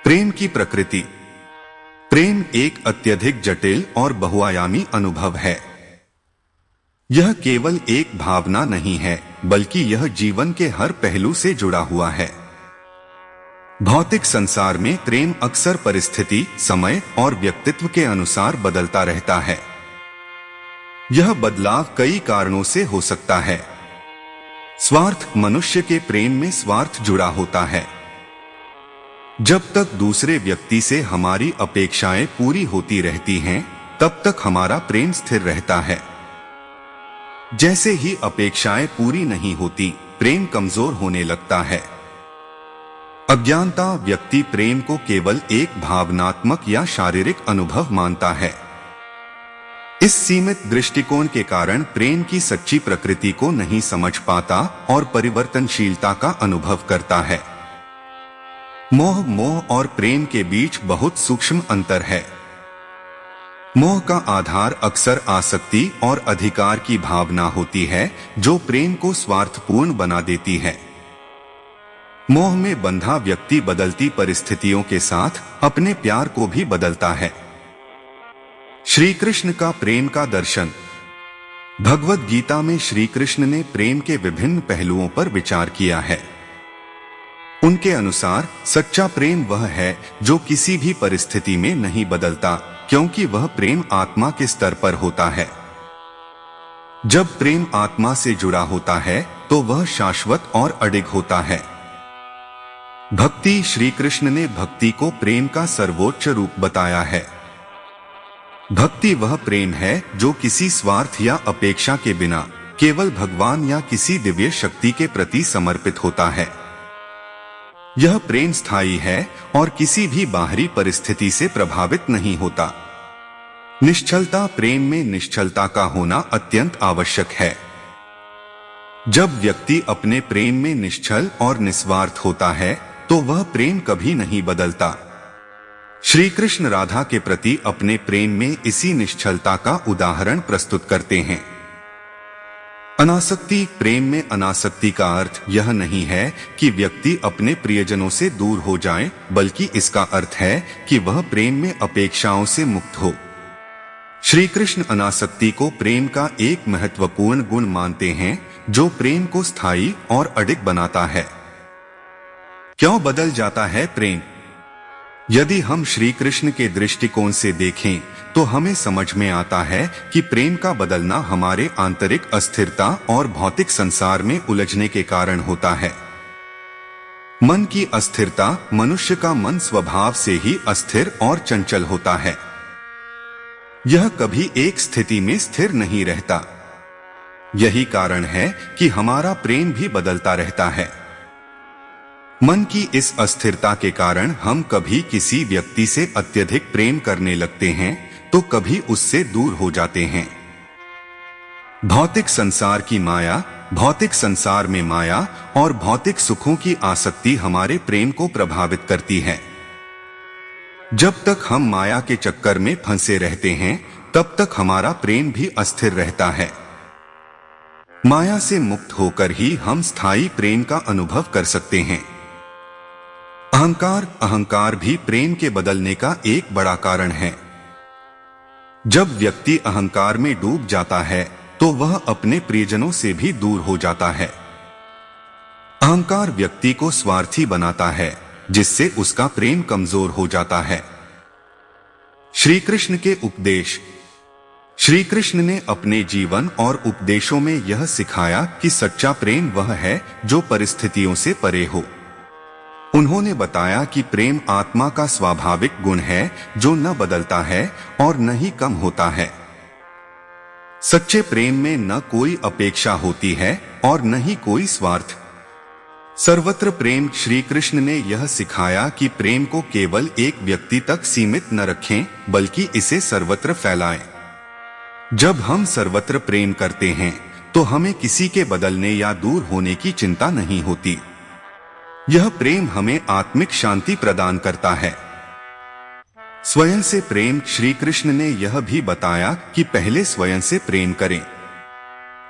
प्रेम की प्रकृति। प्रेम एक अत्यधिक जटिल और बहुआयामी अनुभव है। यह केवल एक भावना नहीं है, बल्कि यह जीवन के हर पहलू से जुड़ा हुआ है। भौतिक संसार में प्रेम अक्सर परिस्थिति, समय और व्यक्तित्व के अनुसार बदलता रहता है। यह बदलाव कई कारणों से हो सकता है। स्वार्थ। मनुष्य के प्रेम में स्वार्थ जुड़ा होता है। जब तक दूसरे व्यक्ति से हमारी अपेक्षाएं पूरी होती रहती हैं, तब तक हमारा प्रेम स्थिर रहता है। जैसे ही अपेक्षाएं पूरी नहीं होती, प्रेम कमजोर होने लगता है। अज्ञानता। व्यक्ति प्रेम को केवल एक भावनात्मक या शारीरिक अनुभव मानता है। इस सीमित दृष्टिकोण के कारण प्रेम की सच्ची प्रकृति को नहीं समझ पाता और परिवर्तनशीलता का अनुभव करता है। मोह और प्रेम के बीच बहुत सूक्ष्म अंतर है। मोह का आधार अक्सर आसक्ति और अधिकार की भावना होती है, जो प्रेम को स्वार्थपूर्ण बना देती है। मोह में बंधा व्यक्ति बदलती परिस्थितियों के साथ अपने प्यार को भी बदलता है। श्री कृष्ण का प्रेम का दर्शन। भगवद गीता में श्री कृष्ण ने प्रेम के विभिन्न पहलुओं पर विचार किया है। उनके अनुसार सच्चा प्रेम वह है जो किसी भी परिस्थिति में नहीं बदलता, क्योंकि वह प्रेम आत्मा के स्तर पर होता है। जब प्रेम आत्मा से जुड़ा होता है, तो वह शाश्वत और अडिग होता है। भक्ति। श्री कृष्ण ने भक्ति को प्रेम का सर्वोच्च रूप बताया है। भक्ति वह प्रेम है जो किसी स्वार्थ या अपेक्षा के बिना केवल भगवान या किसी दिव्य शक्ति के प्रति समर्पित होता है। यह प्रेम स्थायी है और किसी भी बाहरी परिस्थिति से प्रभावित नहीं होता। निश्चलता। प्रेम में निश्चलता का होना अत्यंत आवश्यक है। जब व्यक्ति अपने प्रेम में निश्चल और निस्वार्थ होता है, तो वह प्रेम कभी नहीं बदलता। श्री कृष्ण राधा के प्रति अपने प्रेम में इसी निश्चलता का उदाहरण प्रस्तुत करते हैं। अनासक्ति। प्रेम में अनासक्ति का अर्थ यह नहीं है कि व्यक्ति अपने प्रियजनों से दूर हो जाए, बल्कि इसका अर्थ है कि वह प्रेम में अपेक्षाओं से मुक्त हो। श्री कृष्ण अनासक्ति को प्रेम का एक महत्वपूर्ण गुण मानते हैं, जो प्रेम को स्थायी और अडिग बनाता है। क्यों बदल जाता है प्रेम? यदि हम श्री कृष्ण के दृष्टिकोण से देखें, तो हमें समझ में आता है कि प्रेम का बदलना हमारे आंतरिक अस्थिरता और भौतिक संसार में उलझने के कारण होता है। मन की अस्थिरता। मनुष्य का मन स्वभाव से ही अस्थिर और चंचल होता है। यह कभी एक स्थिति में स्थिर नहीं रहता। यही कारण है कि हमारा प्रेम भी बदलता रहता है। मन की इस अस्थिरता के कारण हम कभी किसी व्यक्ति से अत्यधिक प्रेम करने लगते हैं, तो कभी उससे दूर हो जाते हैं। भौतिक संसार की माया। भौतिक संसार में माया और भौतिक सुखों की आसक्ति हमारे प्रेम को प्रभावित करती है। जब तक हम माया के चक्कर में फंसे रहते हैं, तब तक हमारा प्रेम भी अस्थिर रहता है। माया से मुक्त होकर ही हम स्थायी प्रेम का अनुभव कर सकते हैं। अहंकार भी प्रेम के बदलने का एक बड़ा कारण है। जब व्यक्ति अहंकार में डूब जाता है, तो वह अपने प्रियजनों से भी दूर हो जाता है। अहंकार व्यक्ति को स्वार्थी बनाता है, जिससे उसका प्रेम कमजोर हो जाता है। श्री कृष्ण के उपदेश। श्री कृष्ण ने अपने जीवन और उपदेशों में यह सिखाया कि सच्चा प्रेम वह है जो परिस्थितियों से परे हो। उन्होंने बताया कि प्रेम आत्मा का स्वाभाविक गुण है, जो न बदलता है और न ही कम होता है। सच्चे प्रेम में न कोई अपेक्षा होती है और न ही कोई स्वार्थ। सर्वत्र प्रेम। श्री कृष्ण ने यह सिखाया कि प्रेम को केवल एक व्यक्ति तक सीमित न रखें, बल्कि इसे सर्वत्र फैलाएं। जब हम सर्वत्र प्रेम करते हैं, तो हमें किसी के बदलने या दूर होने की चिंता नहीं होती। यह प्रेम हमें आत्मिक शांति प्रदान करता है। स्वयं से प्रेम। श्री कृष्ण ने यह भी बताया कि पहले स्वयं से प्रेम करें।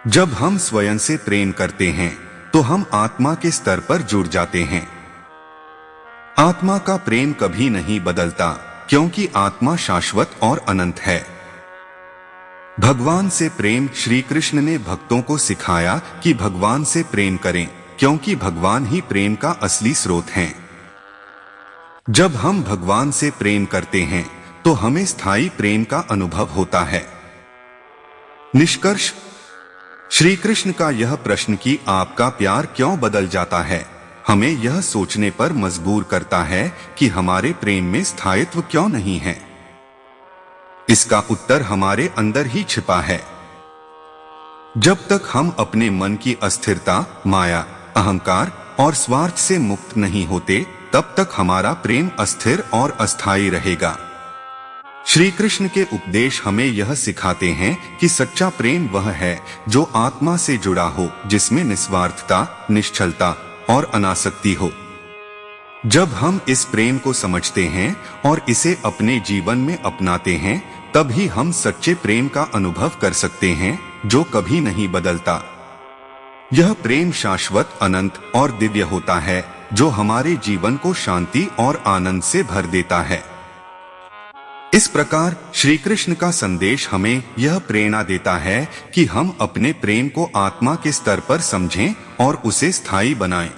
जब हम स्वयं से प्रेम करते हैं, तो हम आत्मा के स्तर पर जुड़ जाते हैं। आत्मा का प्रेम कभी नहीं बदलता, क्योंकि आत्मा शाश्वत और अनंत है। भगवान से प्रेम। श्री कृष्ण ने भक्तों को सिखाया कि भगवान से प्रेम करें, क्योंकि भगवान ही प्रेम का असली स्रोत हैं। जब हम भगवान से प्रेम करते हैं तो हमें स्थायी प्रेम का अनुभव होता है। निष्कर्ष, श्री कृष्ण का यह प्रश्न कि आपका प्यार क्यों बदल जाता है, हमें यह सोचने पर मजबूर करता है कि हमारे प्रेम में स्थायित्व क्यों नहीं है। इसका उत्तर हमारे अंदर ही छिपा है। जब तक हम अपने मन की अस्थिरता, माया, अहंकार और स्वार्थ से मुक्त नहीं होते, तब तक हमारा प्रेम अस्थिर और अस्थायी रहेगा। श्री कृष्ण के उपदेश हमें यह सिखाते हैं कि सच्चा प्रेम वह है जो आत्मा से जुड़ा हो, जिसमें निस्वार्थता, निश्चलता और अनासक्ति हो। जब हम इस प्रेम को समझते हैं और इसे अपने जीवन में अपनाते हैं, तभी हम सच्चे प्रेम का अनुभव कर सकते हैं, जो कभी नहीं बदलता। यह प्रेम शाश्वत, अनंत और दिव्य होता है, जो हमारे जीवन को शांति और आनंद से भर देता है। इस प्रकार श्री कृष्ण का संदेश हमें यह प्रेरणा देता है कि हम अपने प्रेम को आत्मा के स्तर पर समझें और उसे स्थायी बनाएं।